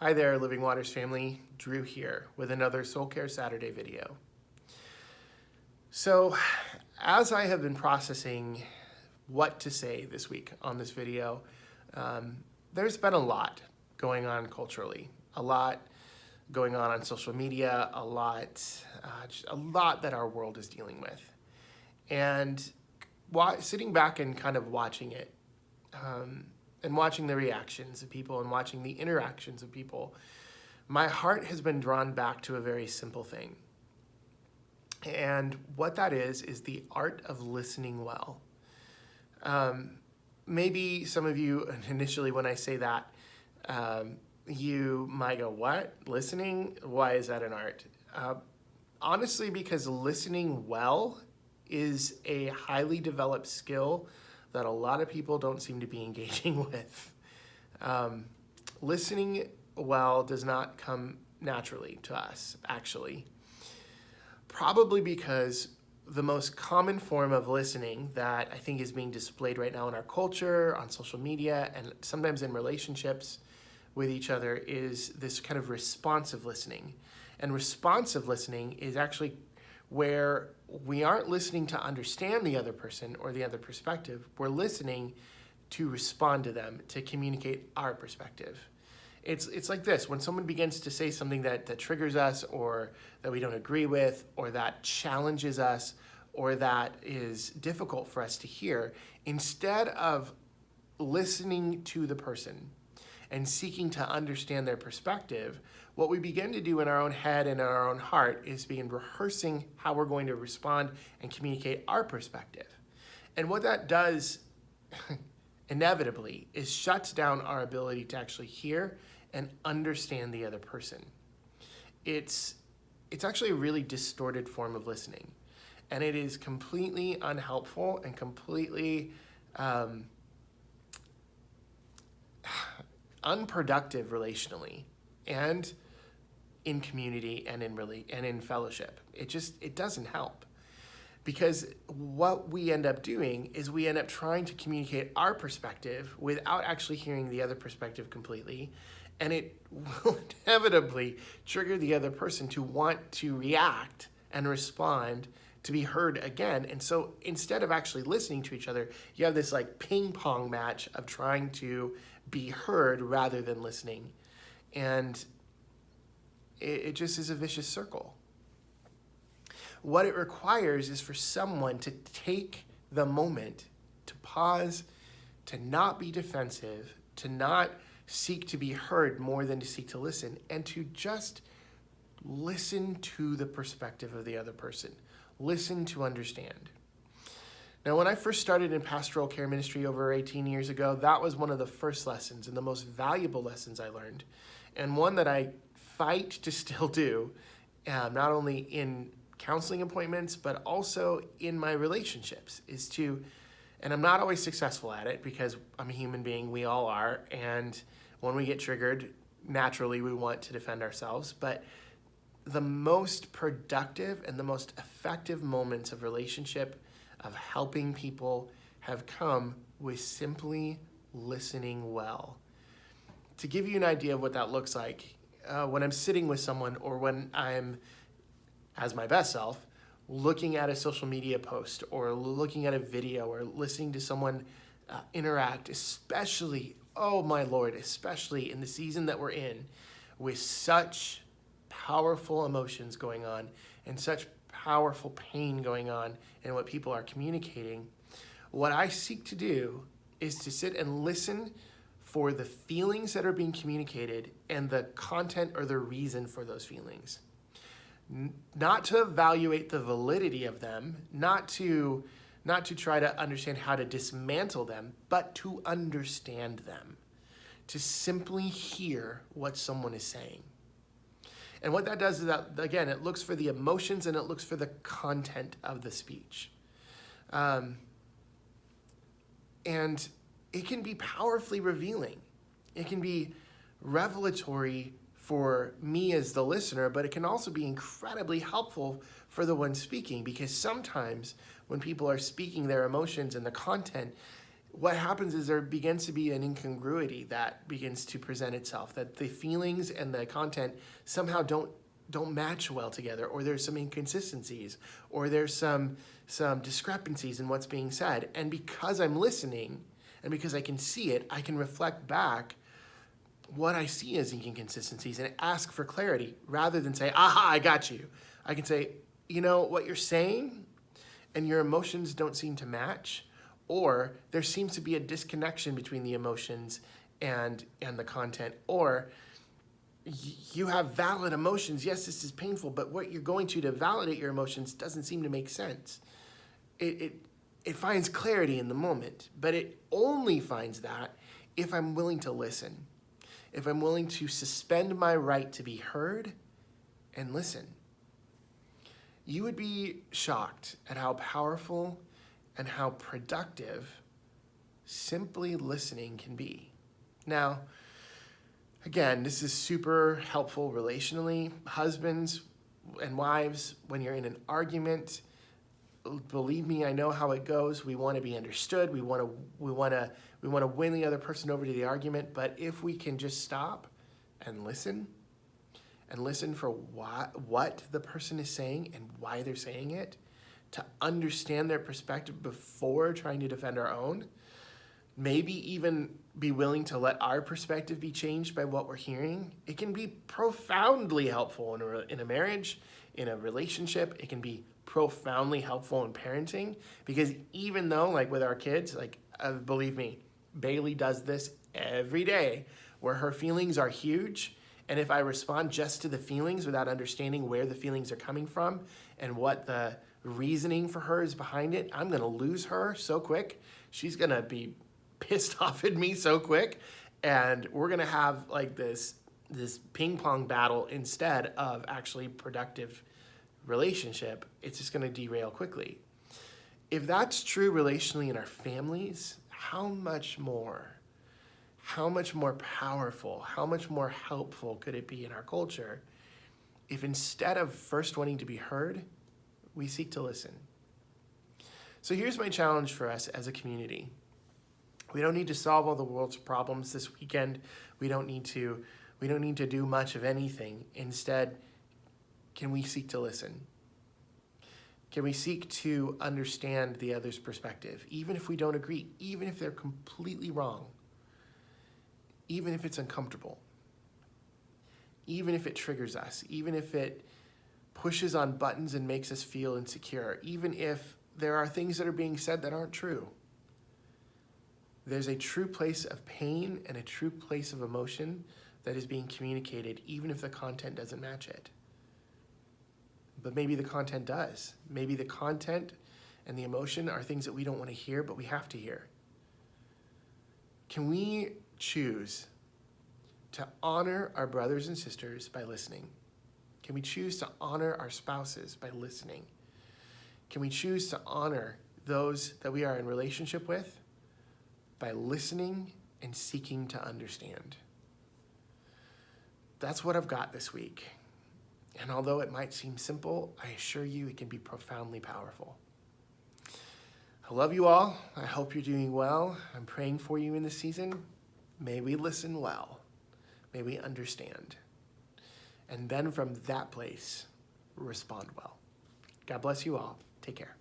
Hi there, Living Waters family. Drew here with another Soul Care Saturday video. So, as I have been processing what to say this week on this video, there's been a lot going on culturally, a lot going on social media, a lot that our world is dealing with. And sitting back and kind of watching it, and watching the reactions of people and watching the interactions of people, my heart has been drawn back to a very simple thing. And what that is the art of listening well. Maybe some of you initially, when I say that, you might go, what? Listening? Why is that an art? Honestly, because listening well is a highly developed skill that a lot of people don't seem to be engaging with. Listening well does not come naturally to us, actually. Probably because the most common form of listening that I think is being displayed right now in our culture, on social media, and sometimes in relationships with each other is this kind of responsive listening. And responsive listening is actually where we aren't listening to understand the other person or the other perspective. We're listening to respond to them, to communicate our perspective. It's like this: when someone begins to say something that triggers us, or that we don't agree with, or that challenges us, or that is difficult for us to hear, instead of listening to the person and seeking to understand their perspective, what we begin to do in our own head and in our own heart is begin rehearsing how we're going to respond and communicate our perspective. And what that does inevitably is shuts down our ability to actually hear and understand the other person. It's actually a really distorted form of listening, and it is completely unhelpful and completely unproductive relationally, and in community, and in fellowship. It doesn't help, because what we end up doing is we end up trying to communicate our perspective without actually hearing the other perspective completely, and it will inevitably trigger the other person to want to react and respond, to be heard again. And so instead of actually listening to each other, you have this like ping pong match of trying to be heard rather than listening. And it just is a vicious circle. What it requires is for someone to take the moment to pause, to not be defensive, to not seek to be heard more than to seek to listen, and to just listen to the perspective of the other person. Listen to understand. Now, when I first started in pastoral care ministry over 18 years ago, that was one of the first lessons and the most valuable lessons I learned, and one that I fight to still do, not only in counseling appointments, but also in my relationships, and I'm not always successful at it because I'm a human being, we all are, and when we get triggered, naturally we want to defend ourselves, but the most productive and the most effective moments of relationship, of helping people, have come with simply listening well. To give you an idea of what that looks like, when I'm sitting with someone, or when I'm, as my best self, looking at a social media post, or looking at a video, or listening to someone interact, especially, oh my Lord, especially in the season that we're in, with such powerful emotions going on and such powerful pain going on in what people are communicating, what I seek to do is to sit and listen for the feelings that are being communicated and the content or the reason for those feelings. Not to evaluate the validity of them, not to try to understand how to dismantle them, but to understand them, to simply hear what someone is saying. And what that does is that, again, it looks for the emotions and it looks for the content of the speech. And it can be powerfully revealing. It can be revelatory for me as the listener, but it can also be incredibly helpful for the one speaking, because sometimes when people are speaking their emotions and the content, what happens is there begins to be an incongruity that begins to present itself, that the feelings and the content somehow don't match well together, or there's some inconsistencies, or there's some discrepancies in what's being said. And because I'm listening, and because I can see it, I can reflect back what I see as inconsistencies and ask for clarity, rather than say, aha, I got you. I can say, what you're saying and your emotions don't seem to match, or there seems to be a disconnection between the emotions and the content, or you have valid emotions. Yes, this is painful, but what you're going to validate your emotions doesn't seem to make sense. It finds clarity in the moment, but it only finds that if I'm willing to listen, if I'm willing to suspend my right to be heard and listen. You would be shocked at how powerful and how productive simply listening can be. Now, again, this is super helpful relationally. Husbands and wives, when you're in an argument, believe me, I know how it goes. We want to be understood. We want to win the other person over to the argument. But if we can just stop and listen for what the person is saying and why they're saying it, to understand their perspective before trying to defend our own, maybe even be willing to let our perspective be changed by what we're hearing, it can be profoundly helpful in a marriage, in a relationship. It can be profoundly helpful in parenting, because even though, like with our kids, believe me, Bailey does this every day, where her feelings are huge, and if I respond just to the feelings without understanding where the feelings are coming from and what the reasoning for her is behind it, I'm gonna lose her so quick. She's gonna be pissed off at me so quick, and we're gonna have this ping pong battle instead of actually productive relationship. It's just gonna derail quickly. If that's true relationally in our families, how much more powerful, how much more helpful could it be in our culture if instead of first wanting to be heard, we seek to listen? So here's my challenge for us as a community. We don't need to solve all the world's problems this weekend. We don't need to do much of anything. Instead, can we seek to listen? Can we seek to understand the other's perspective, even if we don't agree, even if they're completely wrong, even if it's uncomfortable, even if it triggers us, even if it pushes on buttons and makes us feel insecure, even if there are things that are being said that aren't true? There's a true place of pain and a true place of emotion that is being communicated, even if the content doesn't match it. But maybe the content does. Maybe the content and the emotion are things that we don't want to hear, but we have to hear. Can we choose to honor our brothers and sisters by listening? Can we choose to honor our spouses by listening? Can we choose to honor those that we are in relationship with by listening and seeking to understand? That's what I've got this week. And although it might seem simple, I assure you it can be profoundly powerful. I love you all. I hope you're doing well. I'm praying for you in this season. May we listen well. May we understand. And then from that place, respond well. God bless you all. Take care.